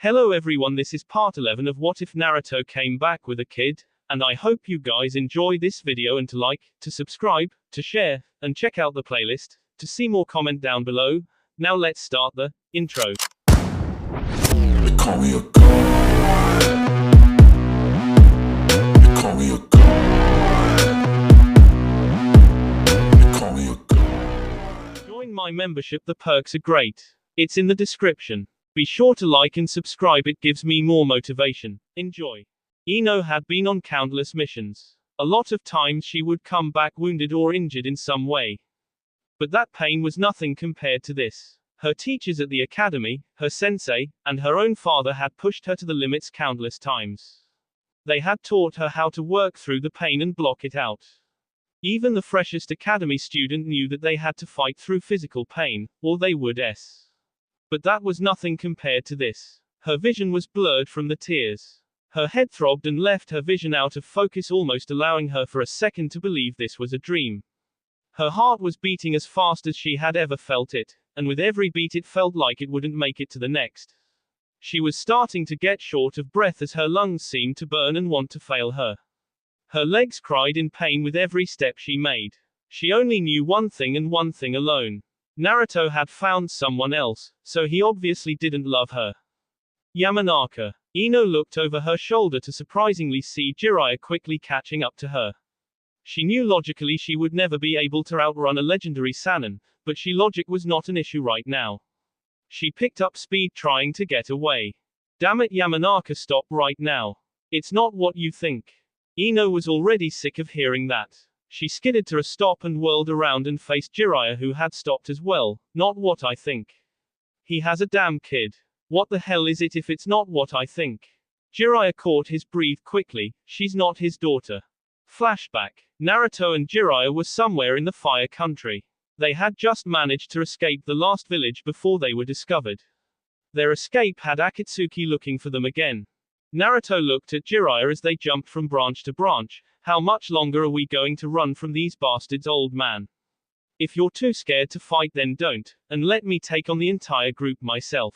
Hello everyone, this is part 11 of What If Naruto Came Back with a Kid, and I hope you guys enjoy this video and to like, to subscribe, to share, and check out the playlist, to see more comment down below. Now let's start the intro. They call me a god. They call me a god. They call me a god. Join my membership, the perks are great. It's in the description. Be sure to like and subscribe, it gives me more motivation. Enjoy. Ino had been on countless missions. A lot of times she would come back wounded or injured in some way. But that pain was nothing compared to this. Her teachers at the academy, her sensei, and her own father had pushed her to the limits countless times. They had taught her how to work through the pain and block it out. Even the freshest academy student knew that they had to fight through physical pain, or they would s. But that was nothing compared to this. Her vision was blurred from the tears. Her head throbbed and left her vision out of focus, almost allowing her for a second to believe this was a dream. Her heart was beating as fast as she had ever felt it, and with every beat it felt like it wouldn't make it to the next. She was starting to get short of breath as her lungs seemed to burn and want to fail her. Her legs cried in pain with every step she made. She only knew one thing and one thing alone. Naruto had found someone else, so he obviously didn't love her. Yamanaka. Ino looked over her shoulder to surprisingly see Jiraiya quickly catching up to her. She knew logically she would never be able to outrun a legendary Sannin, but logic was not an issue right now. She picked up speed trying to get away. Damn it, Yamanaka, stop right now. It's not what you think. Ino was already sick of hearing that. She skidded to a stop and whirled around and faced Jiraiya, who had stopped as well. Not what I think. He has a damn kid. What the hell is it if it's not what I think? Jiraiya caught his breath quickly. She's not his daughter. Flashback. Naruto and Jiraiya were somewhere in the Fire Country. They had just managed to escape the last village before they were discovered. Their escape had Akatsuki looking for them again. Naruto looked at Jiraiya as they jumped from branch to branch. How much longer are we going to run from these bastards, old man? If you're too scared to fight, then don't, and let me take on the entire group myself.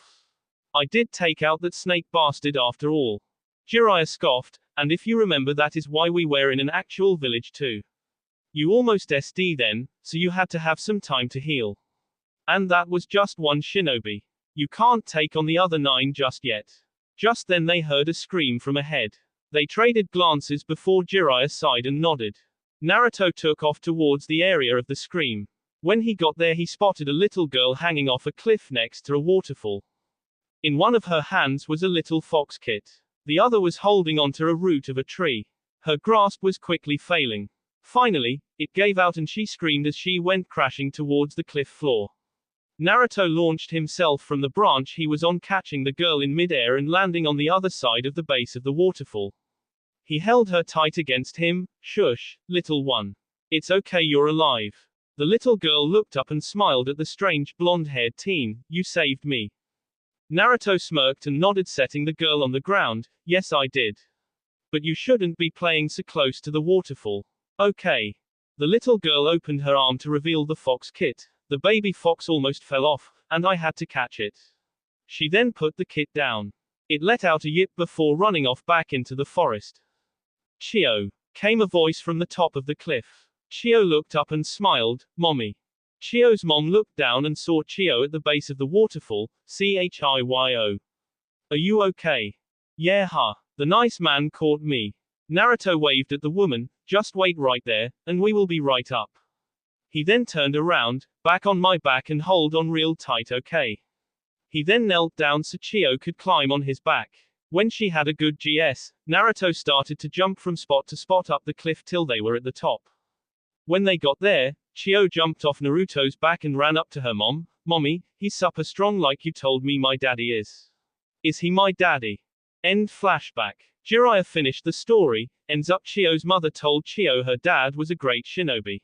I did take out that snake bastard after all. Jiraiya scoffed, and if you remember, that is why we were in an actual village too. You almost SD then, so you had to have some time to heal. And that was just one shinobi. You can't take on the other 9 just yet. Just then they heard a scream from ahead. They traded glances before Jiraiya sighed and nodded. Naruto took off towards the area of the scream. When he got there, he spotted a little girl hanging off a cliff next to a waterfall. In one of her hands was a little fox kit. The other was holding onto a root of a tree. Her grasp was quickly failing. Finally, it gave out and she screamed as she went crashing towards the cliff floor. Naruto launched himself from the branch he was on, catching the girl in midair and landing on the other side of the base of the waterfall. He held her tight against him. Shush, little one. It's okay, you're alive. The little girl looked up and smiled at the strange blonde-haired teen. You saved me. Naruto smirked and nodded, setting the girl on the ground. Yes, I did. But you shouldn't be playing so close to the waterfall. Okay. The little girl opened her arm to reveal the fox kit. The baby fox almost fell off, and I had to catch it. She then put the kit down. It let out a yip before running off back into the forest. Chio, came a voice from the top of the cliff. Chio looked up and smiled. Mommy. Chio's mom looked down and saw Chio at the base of the waterfall. Chiyo. Are you okay? Yeah, huh. The nice man caught me. Naruto waved at the woman. Just wait right there, and we will be right up. He then turned around, back on my back, and hold on real tight, okay? He then knelt down so Chio could climb on his back. When she had a good GS, Naruto started to jump from spot to spot up the cliff till they were at the top. When they got there, Chio jumped off Naruto's back and ran up to her mom. Mommy, he's super strong like you told me my daddy is. Is he my daddy? End flashback. Jiraiya finished the story. Ends up Chio's mother told Chio her dad was a great shinobi.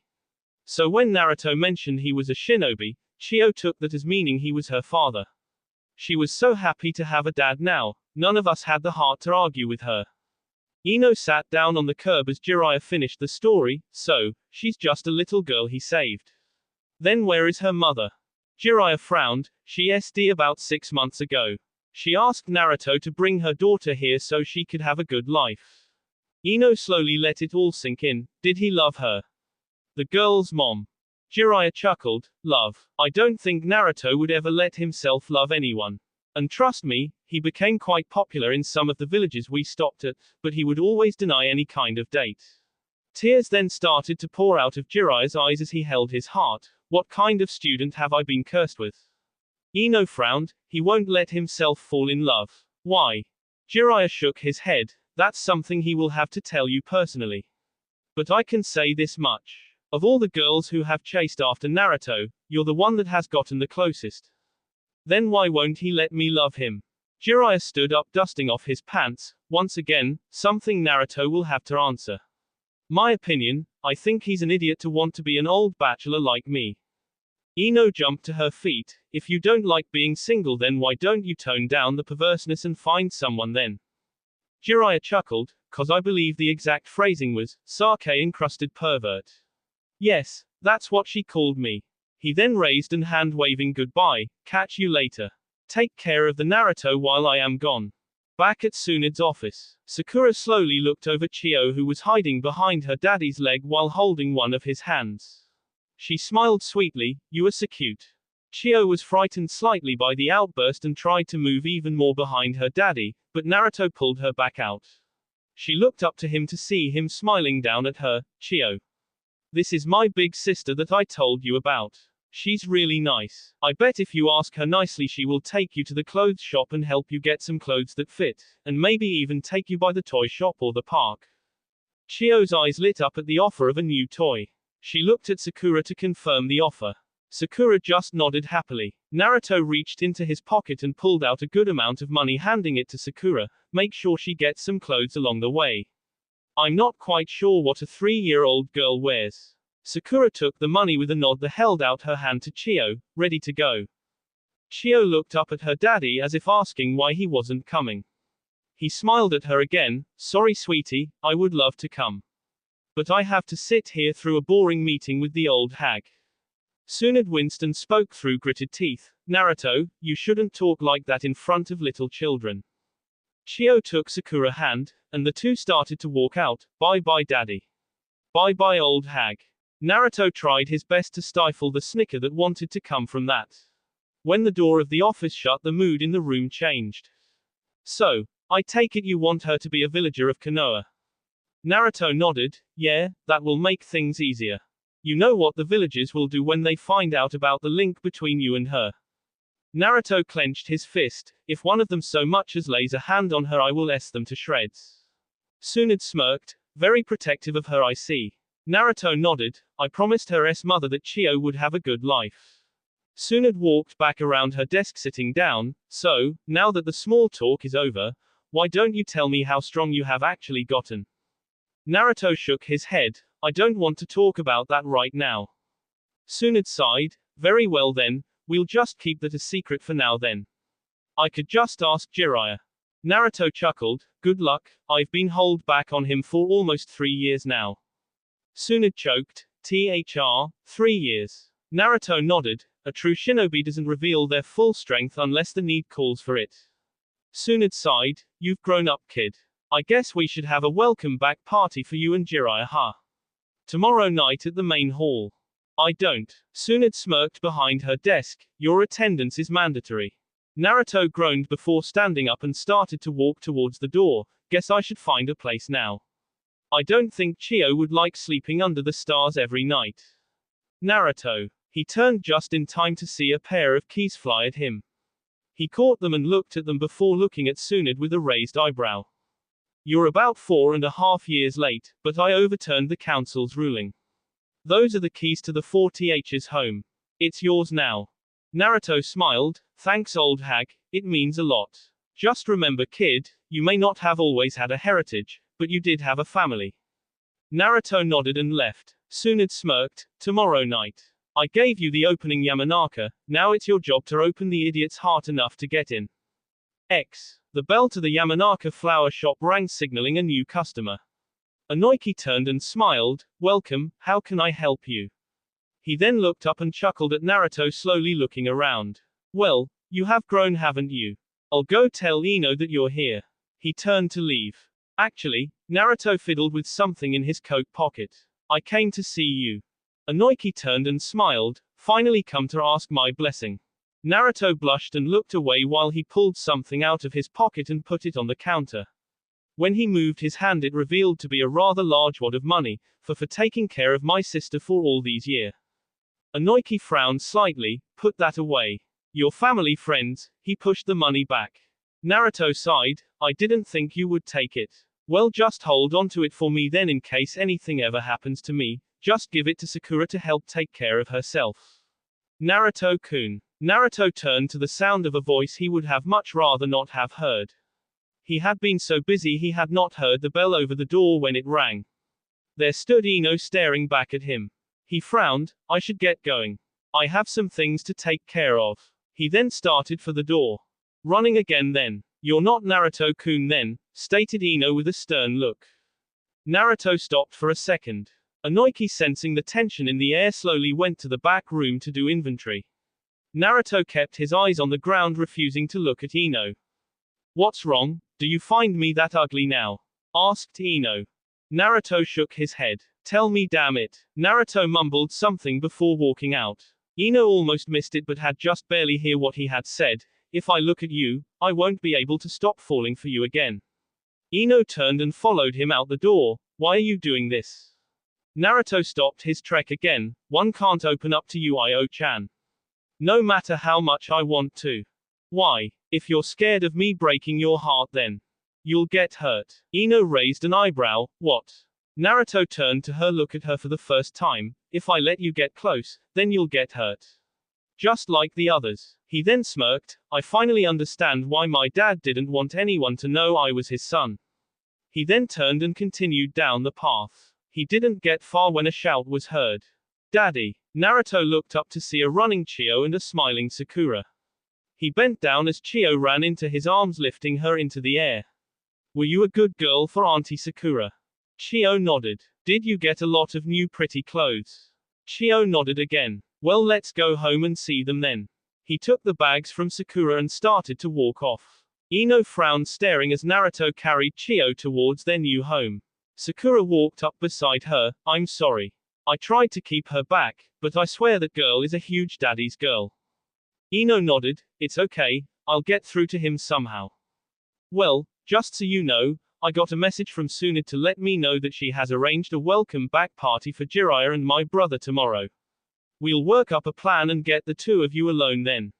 So when Naruto mentioned he was a shinobi, Chio took that as meaning he was her father. She was so happy to have a dad now. None of us had the heart to argue with her. Ino sat down on the curb as Jiraiya finished the story. So, she's just a little girl he saved. Then where is her mother? Jiraiya frowned. She SD about 6 months ago. She asked Naruto to bring her daughter here so she could have a good life. Ino slowly let it all sink in. Did he love her? The girl's mom. Jiraiya chuckled. Love. I don't think Naruto would ever let himself love anyone. And trust me, he became quite popular in some of the villages we stopped at, but he would always deny any kind of date. Tears then started to pour out of Jiraiya's eyes as he held his heart. What kind of student have I been cursed with? Ino frowned. He won't let himself fall in love. Why? Jiraiya shook his head. That's something he will have to tell you personally. But I can say this much. Of all the girls who have chased after Naruto, you're the one that has gotten the closest. Then why won't he let me love him? Jiraiya stood up, dusting off his pants. Once again, something Naruto will have to answer. My opinion, I think he's an idiot to want to be an old bachelor like me. Ino jumped to her feet. If you don't like being single, then why don't you tone down the perverseness and find someone then? Jiraiya chuckled, cause I believe the exact phrasing was, sake-encrusted pervert. Yes, that's what she called me. He then raised an hand waving goodbye. Catch you later. Take care of the Naruto while I am gone. Back at Tsunade's office, Sakura slowly looked over Chio, who was hiding behind her daddy's leg while holding one of his hands. She smiled sweetly. You are so cute. Chio was frightened slightly by the outburst and tried to move even more behind her daddy, but Naruto pulled her back out. She looked up to him to see him smiling down at her. Chio. This is my big sister that I told you about. She's really nice. I bet if you ask her nicely, she will take you to the clothes shop and help you get some clothes that fit, and maybe even take you by the toy shop or the park. Chio's eyes lit up at the offer of a new toy. She looked at Sakura to confirm the offer. Sakura just nodded happily. Naruto reached into his pocket and pulled out a good amount of money, handing it to Sakura. Make sure she gets some clothes along the way. I'm not quite sure what a 3-year-old girl wears. Sakura took the money with a nod, then held out her hand to Chio, ready to go. Chio looked up at her daddy as if asking why he wasn't coming. He smiled at her again. Sorry sweetie, I would love to come. But I have to sit here through a boring meeting with the old hag. Tsunade winced and spoke through gritted teeth. Naruto, you shouldn't talk like that in front of little children. Chio took Sakura's hand, and the two started to walk out. Bye-bye daddy. Bye-bye old hag. Naruto tried his best to stifle the snicker that wanted to come from that. When the door of the office shut, the mood in the room changed. So, I take it you want her to be a villager of Konoha. Naruto nodded. Yeah, that will make things easier. You know what the villagers will do when they find out about the link between you and her. Naruto clenched his fist. If one of them so much as lays a hand on her, I will S them to shreds. Tsunade smirked. Very protective of her, I see. Naruto nodded. I promised her mother that Chio would have a good life. Tsunade walked back around her desk, sitting down. So, now that the small talk is over, why don't you tell me how strong you have actually gotten? Naruto shook his head. I don't want to talk about that right now. Tsunade sighed. Very well then, we'll just keep that a secret for now then. I could just ask Jiraiya. Naruto chuckled. Good luck, I've been holed back on him for almost 3 years now. Tsunade choked. 3 years. Naruto nodded. A true shinobi doesn't reveal their full strength unless the need calls for it. Tsunade sighed. You've grown up, kid. I guess we should have a welcome back party for you and Jiraiya, huh? Tomorrow night at the main hall. I don't. Tsunade smirked behind her desk. Your attendance is mandatory. Naruto groaned before standing up and started to walk towards the door. Guess I should find a place now. I don't think Chio would like sleeping under the stars every night. Naruto. He turned just in time to see a pair of keys fly at him. He caught them and looked at them before looking at Tsunade with a raised eyebrow. You're about 4.5 years late, but I overturned the council's ruling. Those are the keys to the 4Th's home. It's yours now. Naruto smiled. Thanks old hag, it means a lot. Just remember kid, you may not have always had a heritage, but you did have a family. Naruto nodded and left. Tsunade smirked. Tomorrow night. I gave you the opening Yamanaka, now it's your job to open the idiot's heart enough to get in. The bell to the Yamanaka flower shop rang, signaling a new customer. Inoiki turned and smiled. Welcome, how can I help you? He then looked up and chuckled at Naruto, slowly looking around. Well, you have grown, haven't you? I'll go tell Ino that you're here. He turned to leave. Actually, Naruto fiddled with something in his coat pocket. I came to see you. Inoki turned and smiled, finally come to ask my blessing. Naruto blushed and looked away while he pulled something out of his pocket and put it on the counter. When he moved his hand it revealed to be a rather large wad of money, for taking care of my sister for all these years. Inoki frowned slightly, put that away. Your family friends, he pushed the money back. Naruto sighed, I didn't think you would take it. Well, just hold on to it for me then in case anything ever happens to me, just give it to Sakura to help take care of herself. Naruto-kun. Naruto turned to the sound of a voice he would have much rather not have heard. He had been so busy he had not heard the bell over the door when it rang. There stood Ino staring back at him. He frowned, I should get going. I have some things to take care of. He then started for the door. Running again then. You're not Naruto-kun then, stated Ino with a stern look. Naruto stopped for a second. Inoki, sensing the tension in the air, slowly went to the back room to do inventory. Naruto kept his eyes on the ground, refusing to look at Ino. What's wrong? Do you find me that ugly now? Asked Ino. Naruto shook his head. Tell me, damn it. Naruto mumbled something before walking out. Ino almost missed it but had just barely hear what he had said. If I look at you, I won't be able to stop falling for you again. Ino turned and followed him out the door. Why are you doing this? Naruto stopped his trek again. One can't open up to you, Io-chan. No matter how much I want to. Why? If you're scared of me breaking your heart then you'll get hurt. Ino raised an eyebrow. What? Naruto turned to her, look at her for the first time. If I let you get close, then you'll get hurt. Just like the others. He then smirked. I finally understand why my dad didn't want anyone to know I was his son. He then turned and continued down the path. He didn't get far when a shout was heard. Daddy. Naruto looked up to see a running Chio and a smiling Sakura. He bent down as Chio ran into his arms, lifting her into the air. Were you a good girl for Auntie Sakura? Chio nodded. Did you get a lot of new pretty clothes? Chio nodded again. Well, let's go home and see them then. He took the bags from Sakura and started to walk off. Ino frowned, staring as Naruto carried Chio towards their new home. Sakura walked up beside her. I'm sorry. I tried to keep her back, but I swear that girl is a huge daddy's girl. Ino nodded. It's okay, I'll get through to him somehow. Well, just so you know, I got a message from Tsunade to let me know that she has arranged a welcome back party for Jiraiya and my brother tomorrow. We'll work up a plan and get the two of you alone then.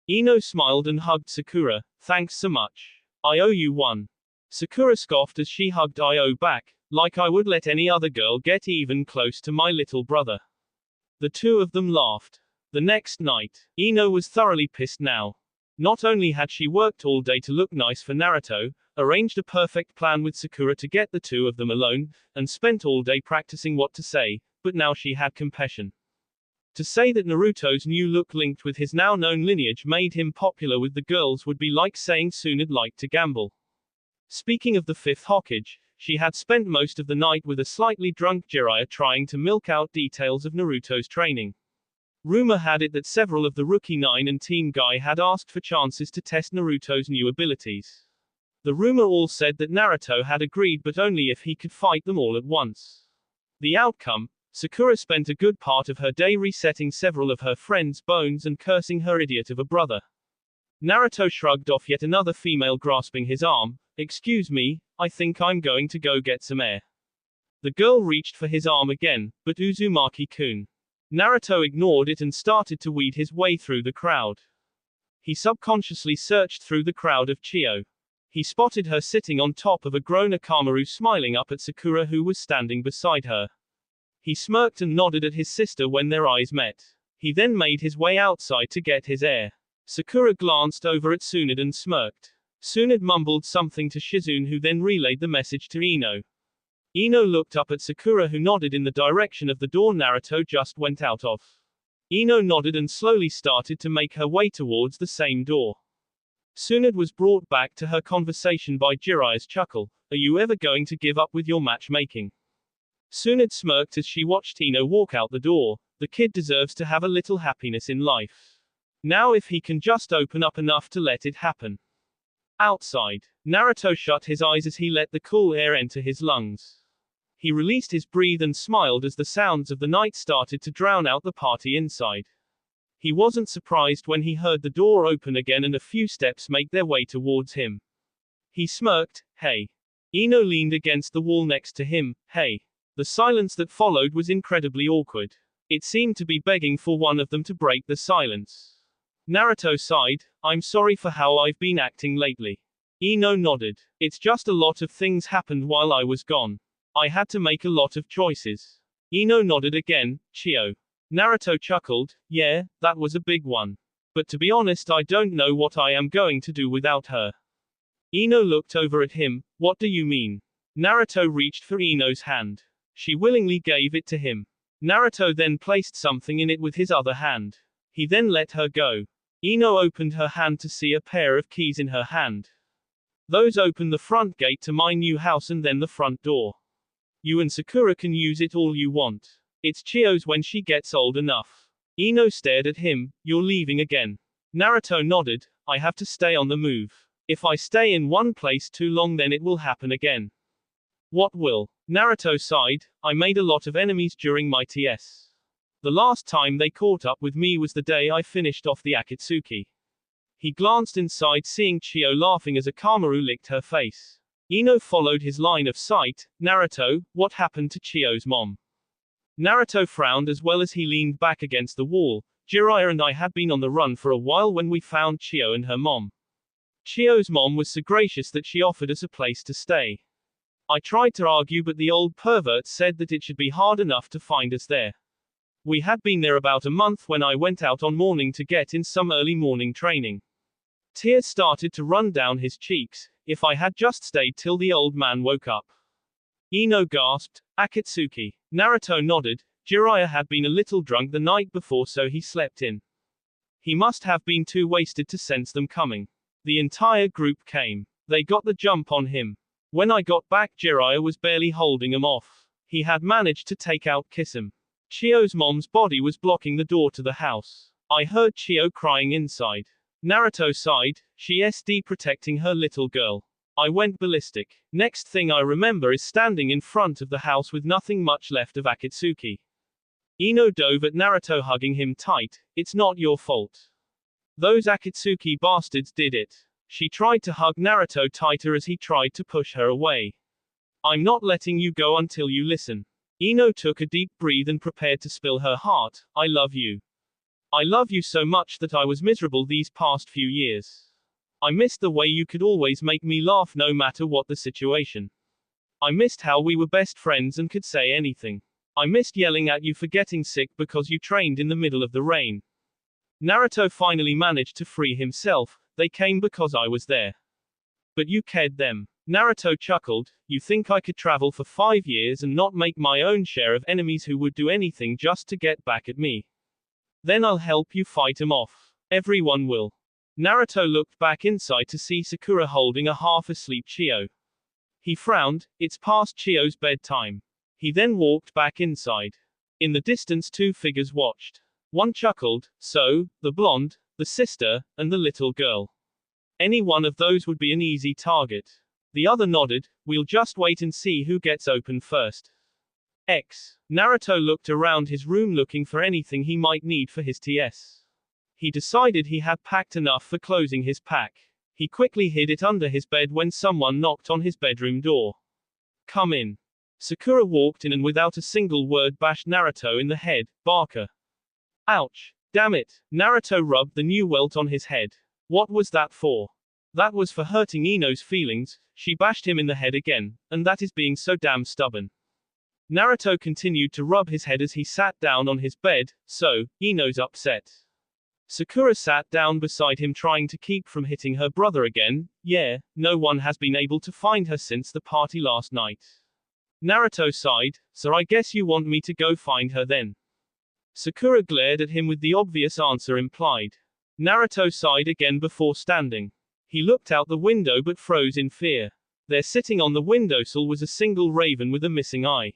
Ino smiled and hugged Sakura. Thanks so much. I owe you one. Sakura scoffed as she hugged Io back, like I would let any other girl get even close to my little brother. The two of them laughed. The next night, Ino was thoroughly pissed now. Not only had she worked all day to look nice for Naruto, arranged a perfect plan with Sakura to get the two of them alone, and spent all day practicing what to say, but now she had compassion. To say that Naruto's new look linked with his now known lineage made him popular with the girls would be like saying Tsunade liked to gamble. Speaking of the fifth Hokage, she had spent most of the night with a slightly drunk Jiraiya trying to milk out details of Naruto's training. Rumor had it that several of the Rookie 9 and Team Guy had asked for chances to test Naruto's new abilities. The rumor all said that Naruto had agreed, but only if he could fight them all at once. The outcome? Sakura spent a good part of her day resetting several of her friends' bones and cursing her idiot of a brother. Naruto shrugged off yet another female grasping his arm. Excuse me, I think I'm going to go get some air. The girl reached for his arm again, but Uzumaki-kun. Naruto ignored it and started to weed his way through the crowd. He subconsciously searched through the crowd of Chio. He spotted her sitting on top of a grown Akamaru, smiling up at Sakura, who was standing beside her. He smirked and nodded at his sister when their eyes met. He then made his way outside to get his air. Sakura glanced over at Tsunade and smirked. Tsunade mumbled something to Shizune, who then relayed the message to Ino. Ino looked up at Sakura, who nodded in the direction of the door Naruto just went out of. Ino nodded and slowly started to make her way towards the same door. Tsunade was brought back to her conversation by Jiraiya's chuckle. Are you ever going to give up with your matchmaking? Tsunade smirked as she watched Ino walk out the door. The kid deserves to have a little happiness in life. Now if he can just open up enough to let it happen. Outside, Naruto shut his eyes as he let the cool air enter his lungs. He released his breath and smiled as the sounds of the night started to drown out the party inside. He wasn't surprised when he heard the door open again and a few steps make their way towards him. He smirked, "Hey." Ino leaned against the wall next to him, "Hey." The silence that followed was incredibly awkward. It seemed to be begging for one of them to break the silence. Naruto sighed, "I'm sorry for how I've been acting lately." Ino nodded. "It's just a lot of things happened while I was gone. I had to make a lot of choices." Ino nodded again, "Chio." Naruto chuckled, "Yeah, that was a big one. But to be honest, I don't know what I am going to do without her." Ino looked over at him, "What do you mean?" Naruto reached for Ino's hand. She willingly gave it to him. Naruto then placed something in it with his other hand. He then let her go. Ino opened her hand to see a pair of keys in her hand. "Those open the front gate to my new house and then the front door. You and Sakura can use it all you want. It's Chio's when she gets old enough." Ino stared at him, "You're leaving again?" Naruto nodded, "I have to stay on the move. If I stay in one place too long then it will happen again." "What will?" Naruto sighed, "I made a lot of enemies during my TS. The last time they caught up with me was the day I finished off the Akatsuki." He glanced inside seeing Chio laughing as Akamaru licked her face. Ino followed his line of sight. "Naruto, what happened to Chio's mom?" Naruto frowned as well as he leaned back against the wall. "Jiraiya and I had been on the run for a while when we found Chio and her mom. Chio's mom was so gracious that she offered us a place to stay. I tried to argue but the old pervert said that it should be hard enough to find us there. We had been there about a month when I went out on morning to get in some early morning training." Tears started to run down his cheeks. "If I had just stayed till the old man woke up." Ino gasped, "Akatsuki." Naruto nodded. "Jiraiya had been a little drunk the night before so he slept in. He must have been too wasted to sense them coming. The entire group came. They got the jump on him. When I got back Jiraiya was barely holding him off. He had managed to take out Kisame. Chio's mom's body was blocking the door to the house. I heard Chio crying inside." Naruto sighed, "She SD protecting her little girl. I went ballistic. Next thing I remember is standing in front of the house with nothing much left of Akatsuki." Ino dove at Naruto hugging him tight, "It's not your fault. Those Akatsuki bastards did it." She tried to hug Naruto tighter as he tried to push her away. "I'm not letting you go until you listen." Ino took a deep breath and prepared to spill her heart. "I love you. I love you so much that I was miserable these past few years. I missed the way you could always make me laugh no matter what the situation. I missed how we were best friends and could say anything. I missed yelling at you for getting sick because you trained in the middle of the rain." Naruto finally managed to free himself. "They came because I was there. But you cared them." Naruto chuckled, "You think I could travel for 5 years and not make my own share of enemies who would do anything just to get back at me? Then I'll help you fight 'em off. Everyone will." Naruto looked back inside to see Sakura holding a half-asleep Chio. He frowned, "It's past Chio's bedtime." He then walked back inside. In the distance 2 figures watched. One chuckled, "So, the blonde, the sister, and the little girl. Any one of those would be an easy target." The other nodded, "We'll just wait and see who gets open first." Naruto looked around his room looking for anything he might need for his TS. He decided he had packed enough for closing his pack. He quickly hid it under his bed when someone knocked on his bedroom door. "Come in." Sakura walked in and without a single word bashed Naruto in the head. "Barker." "Ouch. Damn it." Naruto rubbed the new welt on his head. "What was that for?" "That was for hurting Ino's feelings. She bashed him in the head again, and that is being so damn stubborn." Naruto continued to rub his head as he sat down on his bed. "So, Ino's upset." Sakura sat down beside him trying to keep from hitting her brother again. "Yeah, no one has been able to find her since the party last night." Naruto sighed, "So I guess you want me to go find her then?" Sakura glared at him with the obvious answer implied. Naruto sighed again before standing. He looked out the window but froze in fear. There sitting on the windowsill was a single raven with a missing eye.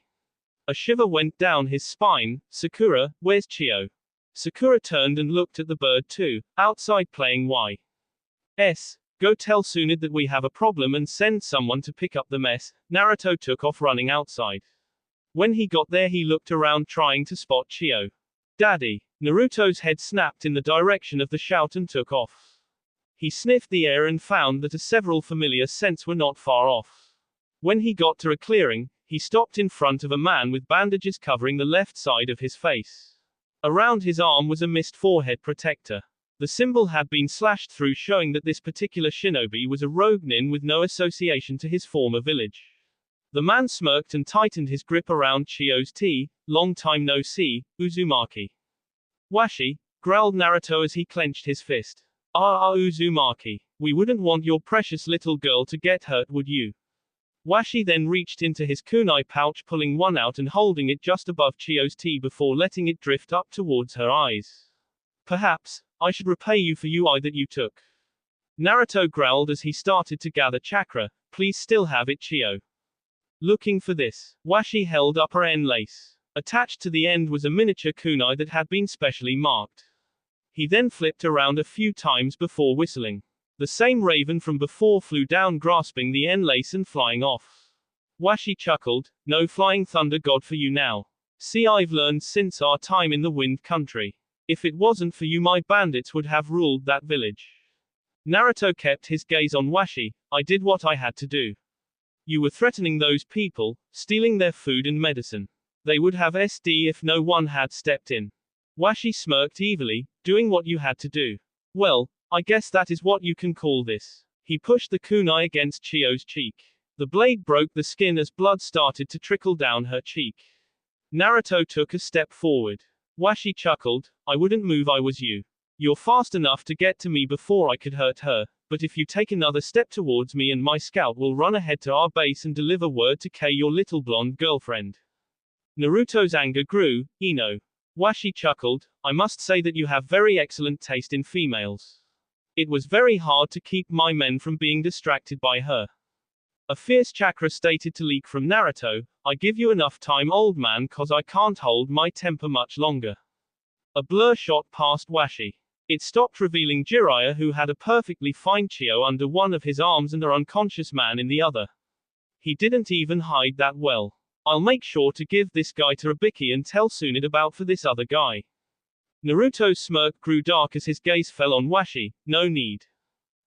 A shiver went down his spine. "Sakura, where's Chio?" Sakura turned and looked at the bird too, outside playing Y.S. Go tell Tsunade that we have a problem and send someone to pick up the mess. Naruto took off running outside. When he got there he looked around trying to spot Chio. Daddy! Naruto's head snapped in the direction of the shout and took off. He sniffed the air and found that several familiar scents were not far off. When he got to a clearing, he stopped in front of a man with bandages covering the left side of his face. Around his arm was a mist forehead protector. The symbol had been slashed through, showing that this particular shinobi was a rogue nin with no association to his former village. The man smirked and tightened his grip around Chio's T. Long time no see, Uzumaki. Washi, growled Naruto as he clenched his fist. Uzumaki. We wouldn't want your precious little girl to get hurt, would you? Washi then reached into his kunai pouch, pulling one out and holding it just above Chio's T before letting it drift up towards her eyes. Perhaps, I should repay you for your eye that you took. Naruto growled as he started to gather chakra. Please still have it, Chio. Looking for this. Washi held up her end lace. Attached to the end was a miniature kunai that had been specially marked. He then flipped around a few times before whistling. The same raven from before flew down, grasping the end lace and flying off. Washi chuckled, no flying thunder god for you now. See, I've learned since our time in the Wind Country. If it wasn't for you, my bandits would have ruled that village. Naruto kept his gaze on Washi. I did what I had to do. You were threatening those people, stealing their food and medicine. They would have SD if no one had stepped in. Washi smirked evilly, doing what you had to do. Well, I guess that is what you can call this. He pushed the kunai against Chio's cheek. The blade broke the skin as blood started to trickle down her cheek. Naruto took a step forward. Washi chuckled, I wouldn't move I was you. You're fast enough to get to me before I could hurt her, but if you take another step towards me and my scout will run ahead to our base and deliver word to Kei, your little blonde girlfriend. Naruto's anger grew. Ino. Washi chuckled, I must say that you have very excellent taste in females. It was very hard to keep my men from being distracted by her. A fierce chakra stated to leak from Naruto, I give you enough time, old man, cause I can't hold my temper much longer. A blur shot past Washi. It stopped, revealing Jiraiya, who had a perfectly fine Chio under one of his arms and an unconscious man in the other. He didn't even hide that well. I'll make sure to give this guy to Ribiki and tell Tsunade about for this other guy. Naruto's smirk grew dark as his gaze fell on Washi. No need.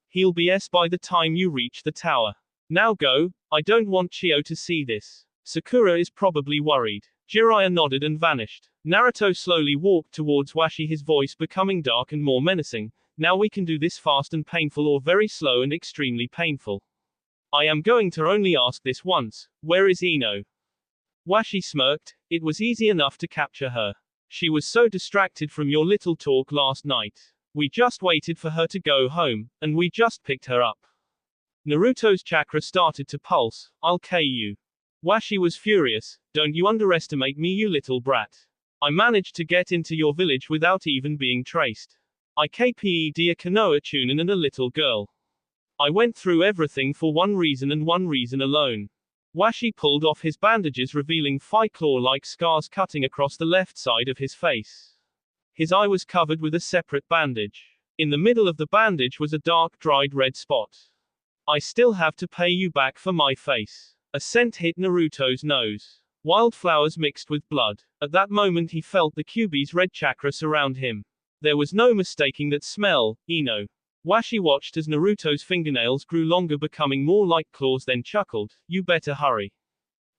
He'll be S by the time you reach the tower. Now go, I don't want Chio to see this. Sakura is probably worried. Jiraiya nodded and vanished. Naruto slowly walked towards Washi, his voice becoming dark and more menacing. Now we can do this fast and painful, or very slow and extremely painful. I am going to only ask this once. Where is Ino? Washi smirked. It was easy enough to capture her. She was so distracted from your little talk last night. We just waited for her to go home, and we just picked her up. Naruto's chakra started to pulse. I'll K you. Washi was furious. Don't you underestimate me, you little brat. I managed to get into your village without even being traced. I KPE'd a Konoha Chunin and a little girl. I went through everything for one reason and one reason alone. Washi pulled off his bandages, revealing 5 claw-like scars cutting across the left side of his face. His eye was covered with a separate bandage. In the middle of the bandage was a dark, dried red spot. I still have to pay you back for my face. A scent hit Naruto's nose. Wildflowers mixed with blood. At that moment he felt the Kyuubi's red chakra surround him. There was no mistaking that smell. Ino. Washi watched as Naruto's fingernails grew longer, becoming more like claws, then chuckled, you better hurry.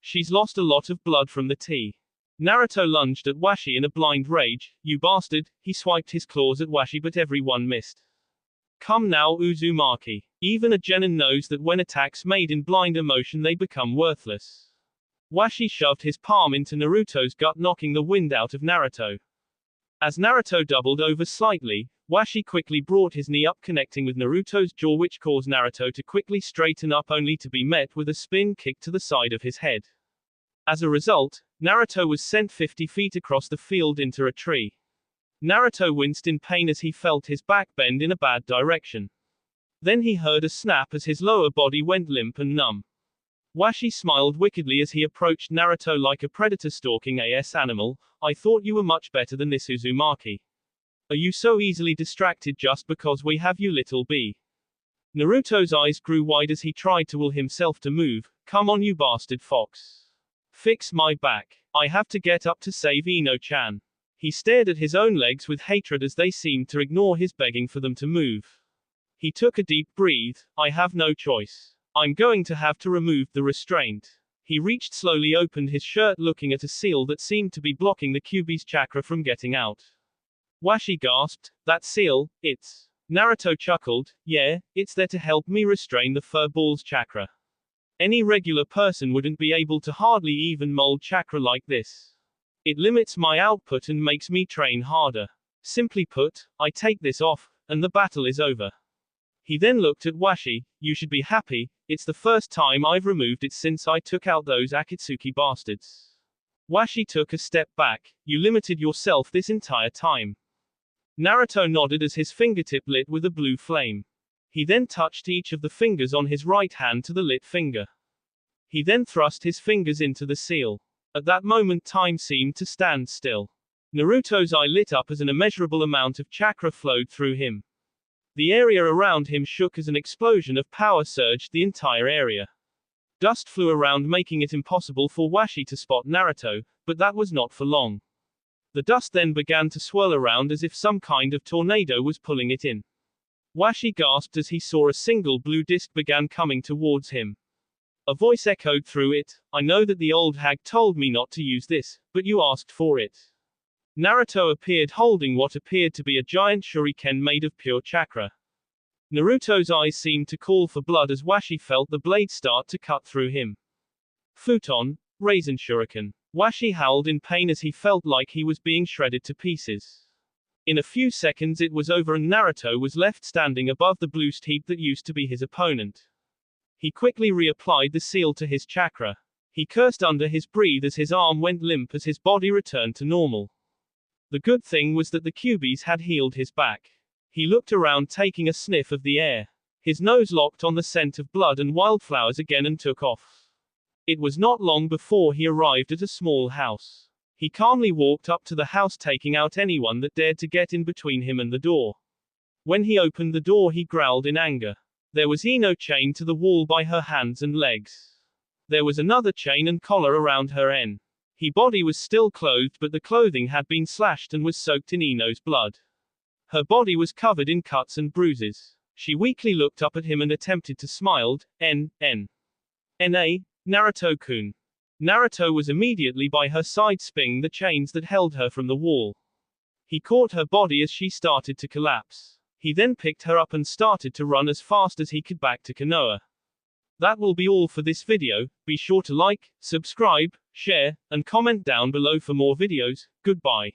She's lost a lot of blood from the tea. Naruto lunged at Washi in a blind rage. You bastard. He swiped his claws at Washi, but everyone missed. Come now, Uzumaki. Even a genin knows that when attacks made in blind emotion they become worthless. Washi shoved his palm into Naruto's gut, knocking the wind out of Naruto. As Naruto doubled over slightly, Washi quickly brought his knee up, connecting with Naruto's jaw, which caused Naruto to quickly straighten up, only to be met with a spin kick to the side of his head. As a result, Naruto was sent 50 feet across the field into a tree. Naruto winced in pain as he felt his back bend in a bad direction. Then he heard a snap as his lower body went limp and numb. Washi smiled wickedly as he approached Naruto like a predator stalking a animal. I thought you were much better than this, Uzumaki. Are you so easily distracted just because we have you, little bee? Naruto's eyes grew wide as he tried to will himself to move. Come on, you bastard fox. Fix my back. I have to get up to save Ino-chan. He stared at his own legs with hatred as they seemed to ignore his begging for them to move. He took a deep breath. I have no choice. I'm going to have to remove the restraint. He reached slowly, opened his shirt, looking at a seal that seemed to be blocking the Kyuubi's chakra from getting out. Washi gasped, that seal, it's... Naruto chuckled, yeah, it's there to help me restrain the fur ball's chakra. Any regular person wouldn't be able to hardly even mold chakra like this. It limits my output and makes me train harder. Simply put, I take this off, and the battle is over. He then looked at Washi. You should be happy, it's the first time I've removed it since I took out those Akatsuki bastards. Washi took a step back. You limited yourself this entire time. Naruto nodded as his fingertip lit with a blue flame. He then touched each of the fingers on his right hand to the lit finger. He then thrust his fingers into the seal. At that moment time seemed to stand still. Naruto's eye lit up as an immeasurable amount of chakra flowed through him. The area around him shook as an explosion of power surged the entire area. Dust flew around, making it impossible for Washi to spot Naruto, but that was not for long. The dust then began to swirl around as if some kind of tornado was pulling it in. Washi gasped as he saw a single blue disc began coming towards him. A voice echoed through it, I know that the old hag told me not to use this, but you asked for it. Naruto appeared holding what appeared to be a giant shuriken made of pure chakra. Naruto's eyes seemed to call for blood as Washi felt the blade start to cut through him. Futon, Raisin Shuriken. Washi howled in pain as he felt like he was being shredded to pieces. In a few seconds it was over and Naruto was left standing above the blue heap that used to be his opponent. He quickly reapplied the seal to his chakra. He cursed under his breath as his arm went limp as his body returned to normal. The good thing was that the Kyuubis had healed his back. He looked around, taking a sniff of the air. His nose locked on the scent of blood and wildflowers again and took off. It was not long before he arrived at a small house. He calmly walked up to the house, taking out anyone that dared to get in between him and the door. When he opened the door he growled in anger. There was Ino chained to the wall by her hands and legs. There was another chain and collar around her neck. Her body was still clothed, but the clothing had been slashed and was soaked in Ino's blood. Her body was covered in cuts and bruises. She weakly looked up at him and attempted to smile. N.A. Naruto-kun. Naruto was immediately by her side, spinning the chains that held her from the wall. He caught her body as she started to collapse. He then picked her up and started to run as fast as he could back to Konoha. That will be all for this video. Be sure to like, subscribe, share, and comment down below for more videos. Goodbye.